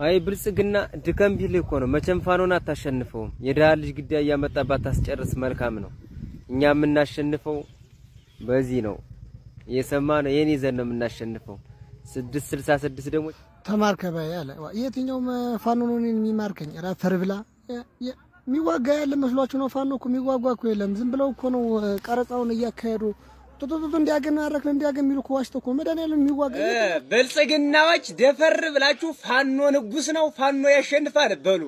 አይ ብልጽግና ድከም ቢል እኮ ነው መቼም ፋኖን አታሸንፈው የደሃ ልጅ ግዳይ ያመጣባት አስጨርስ መልካም ነው እኛ የምናሸንፈው በዚህ ነው የሰማነው የኔ ዘን ነው የምናሸንፈው 666 ደግሞ ተማርከበ ያለ የትኛው ፋኖ ነው የሚማርከኝ ራፈር ብላ የሚዋጋ ያለ መስሏችሁ ነው ፋኖ እኮ የሚዋጋ እኮ የለም ዝም ብለው እኮ ነው ቀረጻውን እያካሄዱ ቶቶቶ እንዲያገና አረክ እንዲያገም ይልኩ ዋሽቶ እኮ መድኃኒዓለም የሚዋጋ ብልጽግናዎች ደፈር ብላችሁ ፋኖ ንጉስ ነው ፋኖ ያሸንፋል በሉ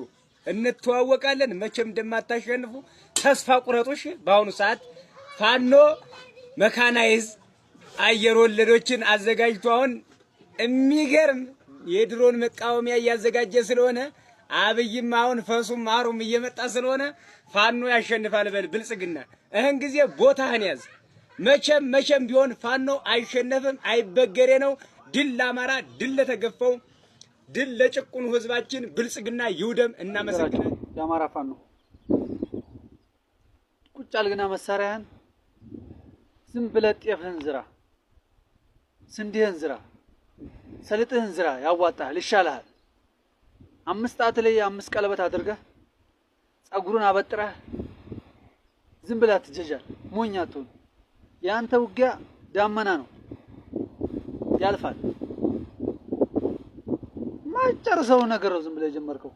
እንተዋወቃለን መቼም እንደማታሸንፉ ተስፋ ቁረጡሽ በአሁኑ ሰዓት ፋኖ መካናይዝ አየር ወለዶችን አዘጋጅቶ አሁን የሚገርም የድሮን መቃወሚያ ያዘጋጀ ስለሆነ አብይም አሁን ፈሱም ማሩም እየመጣ ስለሆነ ፋኖ ያሸንፋል በል ብልጽግና እህን ጊዜ ቦታህን ያዝ መቼም ቢሆን ፋኖ አይሸነፍም አይበገሬ ነው ድል ለአማራ ድል ለተገፈው ድል ለጭቁኑ ህዝባችን ብልጽግና ይውደም እናመሰግናለን የአማራ ፋኖ ቁጫል ግና መሳሪያን ዝም ብለህ ጤፍህን ዝራ ስንዴህን ዝራ ሰልጥህን ዝራ ያዋጣሃል ይሻልሃል 5 ጣት ላይ 5 ቀለበት አድርገህ ጸጉሩን አበጥረህ ዝም ብለህ አትጀጃል ሞኛቱን ያንተ ውጊያ ዳመና ነው ያልፋል ማጨርሰው ነገር ነው ዝም ብለህ ጀመርከው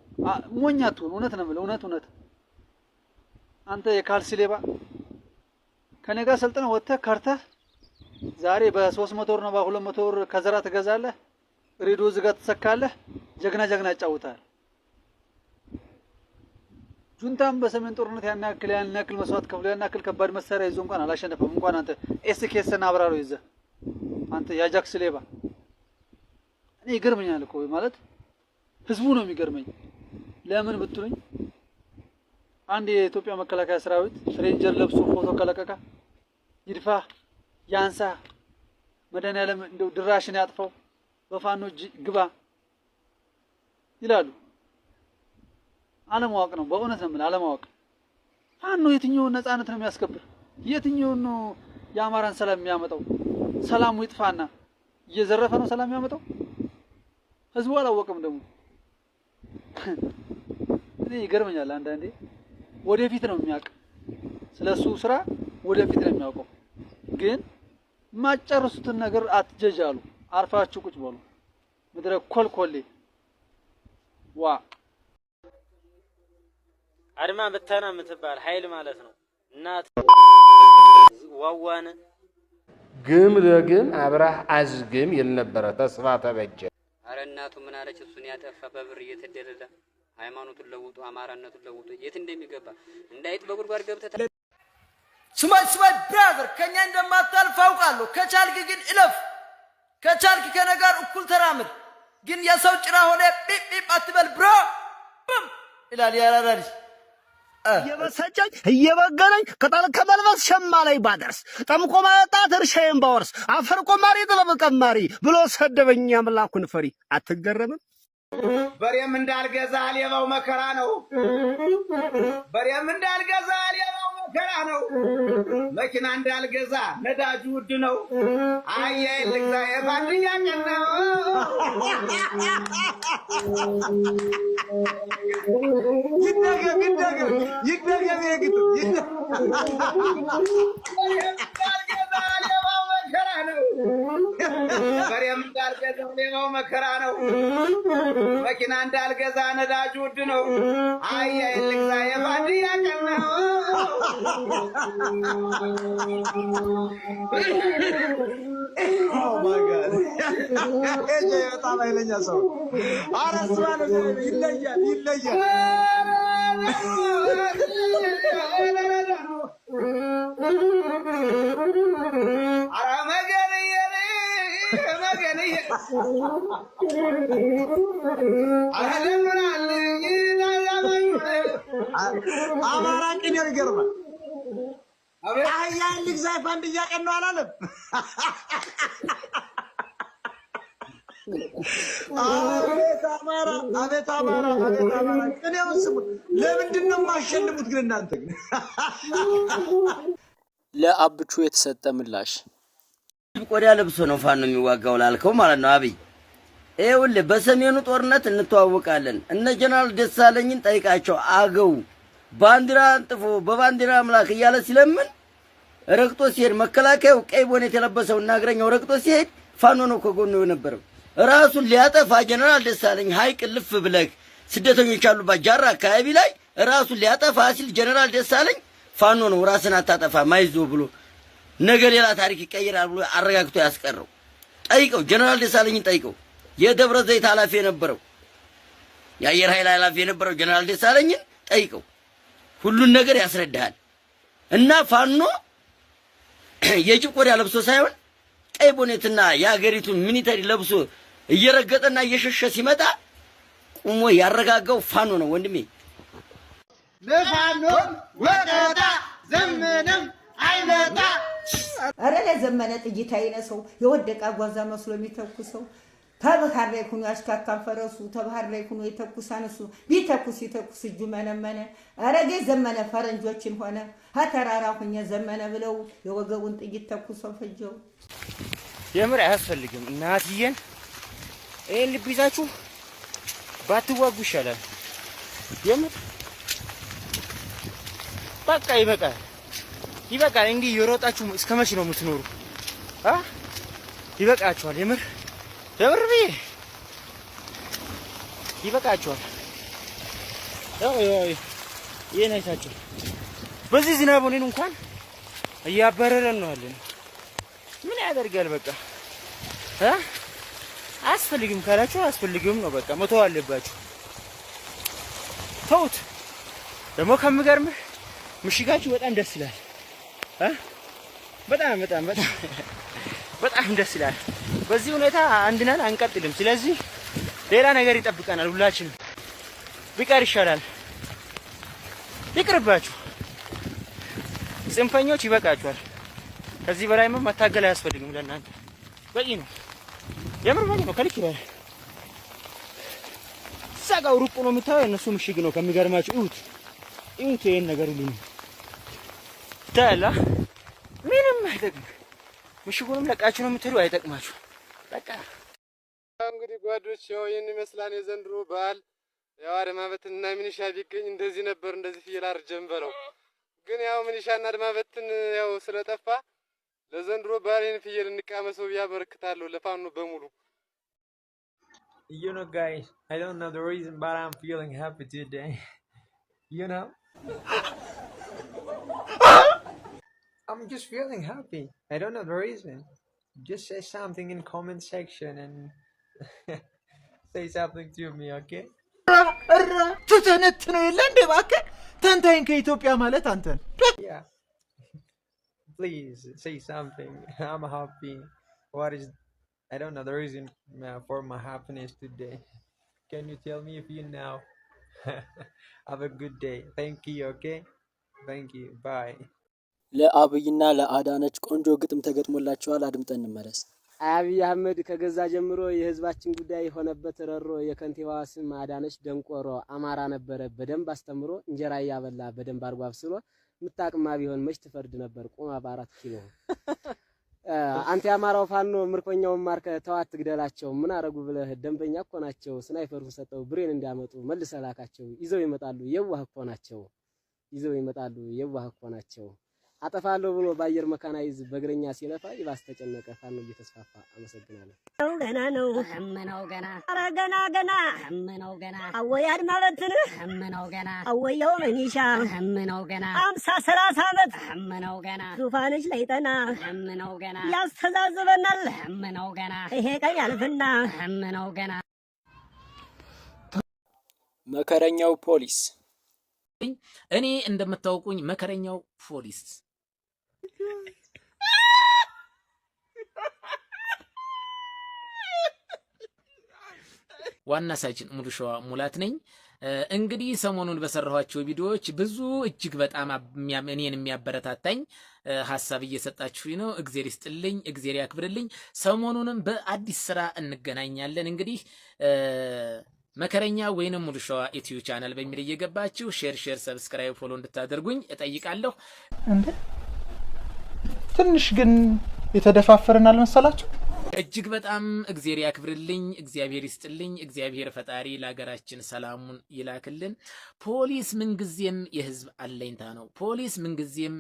ሞኛቱን እውነት ነው ማለት እውነት አንተ የካልሲ ሌባ ከኔ ጋር ሰልጥነህ ወጥተህ ከርተህ ዛሬ በ300 ብር ነው በ200 ብር ከዘራ ትገዛለህ ሬዲዮ ዝጋ ተሰካለህ ጀግና ያጫውታል ጁንታም በሰሜን ጦርነት ያን ያክል መስዋዕት ከፍሎ ያን ያክል ከባድ መሳሪያ ይዞ እንኳን አላሸነፈም እንኳን አንተ ኤስኬስና አብራሮ ይዘህ አንተ ያጃክስ ሌባ እኔ ይገርመኛል እኮ ማለት ህዝቡ ነው የሚገርመኝ ለምን ብትሉኝ አንድ የኢትዮጵያ መከላከያ ሰራዊት ሬንጀር ለብሶ ፎቶ ከለቀቀ ይድፋ ያንሳ መድኃኒዓለም እንደው ድራሽን ያጥፋው በፋኖ ግባ ይላሉ አለማወቅ ነው በእውነት ነው አለማወቅ ፋኖ የትኛውን ነፃነት ነው የሚያስከብር የትኛውን ነው የአማራን ሰላም የሚያመጣው ሰላሙ ይጥፋና እየዘረፈ ነው ሰላም የሚያመጣው ህዝቡ አላወቀም ደግሞ እኔ ይገርመኛል አንዳንዴ ወደፊት ነው የሚያውቅ ስለሱ ስራ ወደፊት ነው የሚያውቀው ግን ማጨርሱትን ነገር አትጀጃሉ አርፋችሁ ቁጭ በሉ ምድረ ኮልኮሌ ዋ አድማ በተና የምትባል ኃይል ማለት ነው እናት ዋዋነ ግም ለግም አብራህ አዝግም ይል ነበር ተስፋ ተበጀ አረ እናቱ ምን አለች እሱን ያጠፋ በብር እየተደለለ ሃይማኖቱን ለውጡ አማራነቱን ለውጡ የት እንደሚገባ እንዳይጥ በጉርጓድ ገብተህ ስማይ ብራዘር ከኛ እንደማታልፍ አውቃለሁ ከቻልክ ግን እለፍ ከቻልክ ከነጋር እኩል ተራምድ ግን የሰው ጭራ ሆነ ቢብ አትበል ብሮ ይላል ያራራል የበሰጨኝ እየበገረኝ ከጣል ከመልበስ ሸማ ላይ ባደርስ ጠምቆ ማጣት እርሻዬን ባወርስ አፈር ቆማሪ ጥበብ ቀማሪ ብሎ ሰደበኝ አምላኩን ፈሪ አትገረምም በሬም እንዳልገዛ ሌባው መከራ ነው በሬም እንዳልገዛ ሌባው መከራ ነው መኪና እንዳልገዛ ነዳጁ ውድ ነው አየህ ልግዛ የባድያ ቀን ነው ይደገም የግድ በሬም እንዳልገዛ ሌባው መከራ ነው መኪና እንዳልገዛ ነዳጁ ውድ ነው አየህ ልግዛ የባድያ ቀን ነው Oh my God! እጄ በጣም ኃይለኛ ሰው አረስዋለ ይለያል አረ መገንዬ አማራ ቅኔው ይገርማል አያ ልግዛ ፋንድያ ቀን ነው አላለም አቤት አማራ ቅኔውን ስሙት ለምንድን ነው የማሸንፉት ግን እናንተ ግን ለአብቹ የተሰጠ ምላሽ ቆዳ ለብሶ ነው ፋኖ የሚዋጋው ላልከው ማለት ነው አብይ ይኸውልህ በሰሜኑ ጦርነት እንተዋወቃለን። እነ ጀነራል ደሳለኝን ጠይቃቸው። አገው ባንዲራ አንጥፎ በባንዲራ አምላክ እያለ ሲለምን ረግጦ ሲሄድ መከላከያው ቀይ ቦኔት የለበሰው እና እግረኛው ረግጦ ሲሄድ ፋኖ ነው ከጎኑ የነበረው። ራሱን ሊያጠፋ ጀነራል ደሳለኝ ሀይቅ ልፍ ብለህ ስደተኞች ያሉባት ጃራ አካባቢ ላይ ራሱን ሊያጠፋ ሲል ጀነራል ደሳለኝ ፋኖ ነው ራስን አታጠፋ ማይዞ ብሎ ነገ ሌላ ታሪክ ይቀየራል ብሎ አረጋግቶ ያስቀረው። ጠይቀው፣ ጀነራል ደሳለኝን ጠይቀው። የደብረ ዘይት ኃላፊ የነበረው የአየር ኃይል ኃላፊ የነበረው ጀነራል ደሳለኝን ጠይቀው። ሁሉን ነገር ያስረዳሃል። እና ፋኖ የጅብ ቆዳ ለብሶ ሳይሆን ቀይ ቦኔትና የሀገሪቱን ሚኒተሪ ለብሶ እየረገጠና እየሸሸ ሲመጣ ቁሞ ያረጋጋው ፋኖ ነው ወንድሜ። ለፋኖ ወጣ ዘመነም አይመጣ። አረ ለዘመነ ጥይት አይነሰው የወደቀ ጓዛ መስሎ የሚተኩሰው ተባህር ላይ ኩኑ ያሽካካን ፈረሱ ተባህር ላይ ኩኑ የተኩሳን እሱ ቢተኩስ ይተኩስ እጁ መነመነ። አረ ዘመነ ፈረንጆችን ሆነ ሀተራራ ሁኛ ዘመነ ብለው የወገቡን ጥይት ተኩሰው ፈጀው። የምር አያስፈልግም እናትዬን ይሄን ልብ ይዛችሁ ባትዋጉ ይሻላል። የምር በቃ ይበቃል ይበቃል። እንግዲህ የሮጣችሁ እስከ መቼ ነው የምትኖሩ? ይበቃችኋል። የምር ይበቃችኋል። ይሄን አይታችሁ በዚህ ዝናብ ሆነን እንኳን እያበረረን ነው ያለን። ምን ያደርጋል? በቃ አያስፈልግም ካላችሁ አያስፈልግም ነው በቃ መተው አለባችሁ። ተውት። ደግሞ ከምገርምህ ምሽጋችሁ በጣም ደስ ይላል። በጣም ደስ ይላል። በዚህ ሁኔታ አንድነን አንቀጥልም። ስለዚህ ሌላ ነገር ይጠብቀናል። ሁላችንም ቢቀር ይሻላል። ይቅርባችሁ። ጽንፈኞች ይበቃችኋል። ከዚህ በላይ መታገል አያስፈልግም። ለእናንተ በቂ ነው። የምር በቂ ነው። ከልክ ይላል። ሳጋው ሩቅ ነው የምታየው እነሱ ምሽግ ነው። ከሚገርማችሁ እዩት ይሄን ነገር ሁሉ ታላ ምንም አይጠቅም። ምሽጉንም ለቃችሁ ነው የምትሉ አይጠቅማችሁ። በቃ እንግዲህ ጓዶች ያው ይሄን ይመስላል የዘንድሮ በዓል። ያው አድማ በትንና ሚኒሻ ቢገኝ እንደዚህ ነበር፣ እንደዚህ ፍየል አርጀን በለው። ግን ያው ሚኒሻና አድማ በትን ያው ስለጠፋ ለዘንድሮ በዓል ይሄን ፍየል እንቃመሰው ያበረክታለሁ ለፋኖ በሙሉ። You know guys, I don't know the reason but I'm feeling happy today. You know? I'm just feeling happy. I don't know the reason. Just say something in comment section and say something to me, okay? ተተነትነው የለ እንደ እባክህ ተንታይን ከኢትዮጵያ ማለት አንተን። Yeah. Please say something. I'm happy. What is I don't know the reason for my happiness today. Can you tell me if you know? Have a good day. Thank you, okay? Thank you. Bye. ለአብይና ለአዳነች ቆንጆ ግጥም ተገጥሞላቸዋል። አድምጠን እንመለስ። አብይ አህመድ ከገዛ ጀምሮ የህዝባችን ጉዳይ የሆነበት ረሮ የከንቲባዋ ስም አዳነች ደንቆሮ አማራ ነበረ በደንብ አስተምሮ እንጀራ ያበላ በደንብ አርጎ አብስሎ ምታቅማ ቢሆን መች ትፈርድ ነበር ቆማ በ4 ኪሎ። አንተ ያማራው ፋኖ ምርኮኛውን ማርከ ተዋት ግደላቸው ምን አረጉ ብለህ ደንበኛ እኮ ናቸው። ስናይፐሩን ሰጠው ብሬን እንዲያመጡ መልሰላካቸው ይዘው ይመጣሉ የዋህ እኮ ናቸው። ይዘው ይመጣሉ የዋህ እኮ ናቸው። አጠፋለሁ ብሎ ባየር መካናይዝ በእግረኛ ሲለፋ ይባስ ተጨነቀ። ፋኖ እየተስፋፋ አመሰግናለሁ። ገና ነው ህምነው ገና አረ ገና ህምነው ገና አወይ አድማ በትን ህምነው ገና አወየው መኒሻ ህምነው ገና 50-30 ዓመት ህምነው ገና ዙፋንሽ ላይ ጠና ህምነው ገና ያስተዛዝበናል ህምነው ገና ይሄ ቀን ያልፍና ህምነው ገና። መከረኛው ፖሊስ እኔ እንደምታውቁኝ መከረኛው ፖሊስ ዋና ሳጅን ሙሉሸዋ ሙላት ነኝ። እንግዲህ ሰሞኑን በሰራኋቸው ቪዲዮዎች ብዙ እጅግ በጣም እኔን የሚያበረታታኝ ሐሳብ እየሰጣችሁኝ ነው። እግዚአብሔር ይስጥልኝ፣ እግዚአብሔር ያክብርልኝ። ሰሞኑንም በአዲስ ስራ እንገናኛለን። እንግዲህ መከረኛ ወይንም ሙሉሸዋ ዩቲዩብ ቻናል በሚል እየገባችሁ ሼር ሰብስክራይብ ፎሎ እንድታደርጉኝ እጠይቃለሁ። እንዴ ትንሽ ግን የተደፋፈረን አልመሰላችሁ? እጅግ በጣም እግዚአብሔር ያክብርልኝ፣ እግዚአብሔር ይስጥልኝ፣ እግዚአብሔር ፈጣሪ ለሀገራችን ሰላሙን ይላክልን። ፖሊስ ምንጊዜም የህዝብ አለኝታ ነው። ፖሊስ ምንጊዜም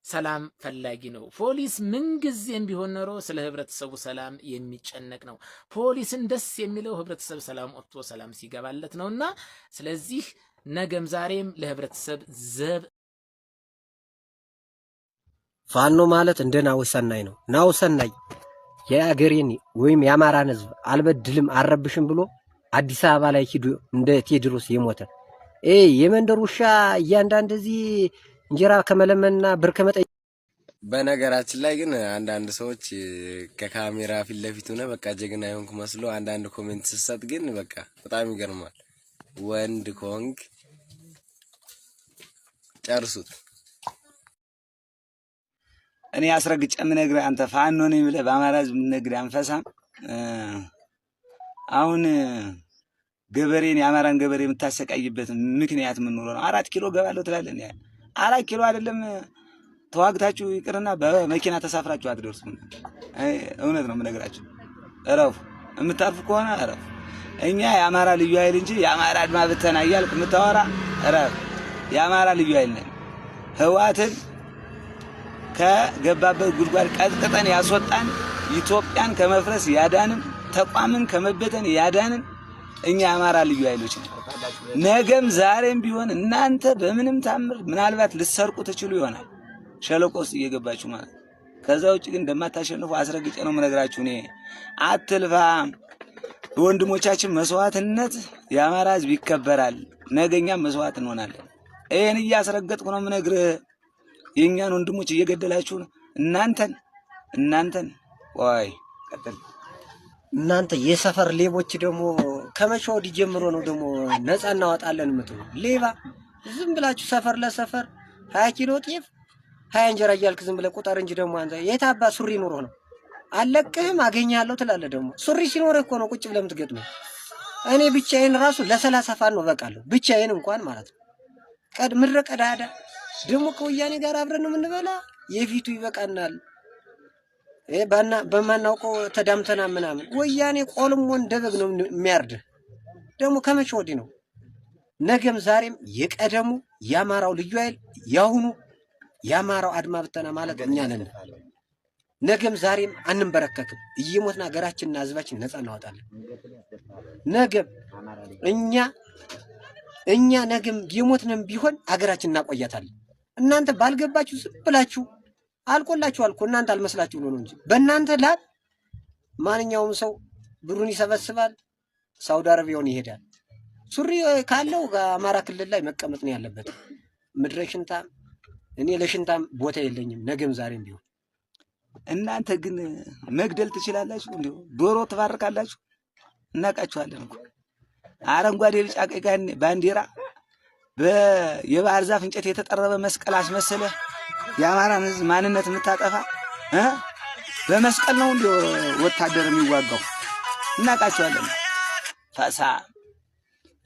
ሰላም ፈላጊ ነው። ፖሊስ ምንጊዜም ቢሆን ኖሮ ስለ ህብረተሰቡ ሰላም የሚጨነቅ ነው። ፖሊስን ደስ የሚለው ህብረተሰብ ሰላም ወጥቶ ሰላም ሲገባለት ነውና ስለዚህ ነገም ዛሬም ለህብረተሰብ ዘብ ፋኖ ማለት እንደ ናውሰናይ ነው። ናውሰናይ የአገሬን ወይም የአማራን ህዝብ አልበድልም አረብሽም ብሎ አዲስ አበባ ላይ ሂዶ እንደ ቴዎድሮስ የሞተ የመንደር ውሻ እያንዳንድ እዚህ እንጀራ ከመለመንና ብር ከመጠየቅ። በነገራችን ላይ ግን አንዳንድ ሰዎች ከካሜራ ፊት ለፊት ሆነ በቃ ጀግና ይሆንኩ መስሎ አንዳንድ ኮሜንት ሲሰጥ ግን በቃ በጣም ይገርማል። ወንድ ኮንግ ጨርሱት። እኔ አስረግጬ የምነግርህ አንተ ፋኖ ነኝ ብለህ በአማራ ህዝብ የምትነግድ አንፈሳም። አሁን ገበሬን የአማራን ገበሬ የምታሰቃይበት ምክንያት ምን ኖሮ ነው? 4 ኪሎ ገባለሁ ትላለህ። 4 ኪሎ አይደለም ተዋግታችሁ ይቅርና በመኪና ተሳፍራችሁ አትደርሱም። እውነት ነው የምነግራችሁ። እረፉ፣ የምታርፉ ከሆነ እረፉ። እኛ የአማራ ልዩ ኃይል እንጂ የአማራ አድማ ብተና እያልክ የምታወራ እረፍ። የአማራ ልዩ ኃይል ነን። ህወሓትን ከገባበት ጉድጓድ ቀጥቅጠን ያስወጣን፣ ኢትዮጵያን ከመፍረስ ያዳንን፣ ተቋምን ከመበተን ያዳንን እኛ የአማራ ልዩ ኃይሎች ነን። ነገም ዛሬም ቢሆን እናንተ በምንም ታምር ምናልባት ልትሰርቁ ትችሉ ይሆናል ሸለቆ ውስጥ እየገባችሁ ማለት። ከዛ ውጭ ግን እንደማታሸንፉ አስረግጬ ነው የምነግራችሁ። እኔ አትልፋ። በወንድሞቻችን መስዋዕትነት የአማራ ህዝብ ይከበራል። ነገኛም መስዋዕት እንሆናለን። ይሄን እያስረገጥኩ ነው የምነግርህ። የኛን ወንድሞች እየገደላችሁ ነው። እናንተን ወይ ቀጥል። እናንተ የሰፈር ሌቦች ደግሞ ከመቼ ወዲህ ጀምሮ ነው ደግሞ ነፃ እናወጣለን የምትሉ ሌባ? ዝም ብላችሁ ሰፈር ለሰፈር 20 ኪሎ ጤፍ 20 እንጀራ እያልክ ዝም ብለህ ቁጠር እንጂ ደግሞ አንተ የት አባ ሱሪ ኑሮ ነው? አለቅህም አገኛለሁ ትላለህ። ደግሞ ሱሪ ሲኖርህ እኮ ነው ቁጭ ብለህ የምትገጥመው። እኔ ብቻዬን ራሱ ለ30 ፋኖ በቃለሁ፣ ብቻዬን እንኳን ማለት ነው። ምድረ ቀዳዳ ደግሞ ከወያኔ ጋር አብረን ነው የምንበላ። የፊቱ ይበቃናል። በማናውቀው ተዳምተና ምናምን ወያኔ ቆልሞ እንደበግ ነው የሚያርድህ። ደግሞ ከመቼ ወዲህ ነው? ነገም ዛሬም የቀደሙ የአማራው ልዩ ኃይል ያሁኑ የአማራው አድማ ብተና ማለት እኛ ነን። ነገም ዛሬም አንንበረከክም። እየሞትን ሀገራችንና ህዝባችን ነፃ እናወጣለን። ነገም እኛ ነገም የሞትንም ቢሆን ሀገራችን እናቆያታለን። እናንተ ባልገባችሁ ዝም ብላችሁ አልቆላችኋል እኮ እናንተ አልመስላችሁ ነው እንጂ በእናንተ ላብ ማንኛውም ሰው ብሩን ይሰበስባል፣ ሳውዲ አረቢያውን ይሄዳል። ሱሪ ካለው አማራ ክልል ላይ መቀመጥ ነው ያለበት። ምድረ ሽንታም። እኔ ለሽንታም ቦታ የለኝም ነገም ዛሬም ቢሆን። እናንተ ግን መግደል ትችላላችሁ፣ እንዲሁ ዶሮ ትባርካላችሁ። እናቃችኋለን እኮ አረንጓዴ ቢጫ ቀይ ባንዲራ የባህር ዛፍ እንጨት የተጠረበ መስቀል አስመስለህ የአማራን ህዝብ ማንነት የምታጠፋ በመስቀል ነው እንዴ ወታደር የሚዋጋው? እናቃቸዋለን። ፈሳ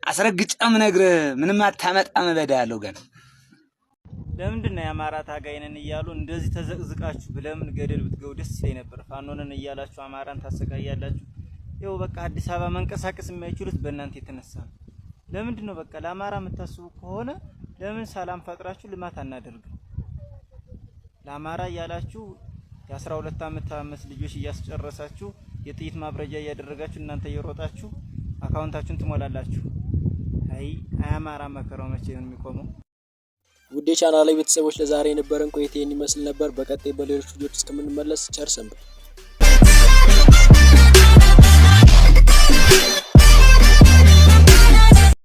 አስረግጬም ነግርህ ምንም አታመጣም። በዳ ያለው ገና ለምንድን ነው የአማራ ታጋይነን እያሉ እንደዚህ ተዘቅዝቃችሁ ለምን ገደል ብትገቡ ደስ ይለኝ ነበር። ፋኖነን እያላችሁ አማራን ታሰቃያላችሁ። ይኸው በቃ አዲስ አበባ መንቀሳቀስ የማይችሉት በእናንተ የተነሳ ነው። ለምንድን ነው በቃ ለአማራ የምታስቡ ከሆነ ለምን ሰላም ፈጥራችሁ ልማት አናደርግም? ለአማራ እያላችሁ የ12 ዓመት ልጆች እያስጨረሳችሁ የጥይት ማብረጃ እያደረጋችሁ እናንተ እየሮጣችሁ አካውንታችሁን ትሞላላችሁ። አይ አማራ መከራው መቼ ነው የሚቆመው? ውድ የቻናሌ ቤተሰቦች ለዛሬ የነበረን ቆይታ ይመስል ነበር። በቀጣይ በሌሎች ቪዲዮዎች እስከምንመለስ ቸር ሰንብቱ።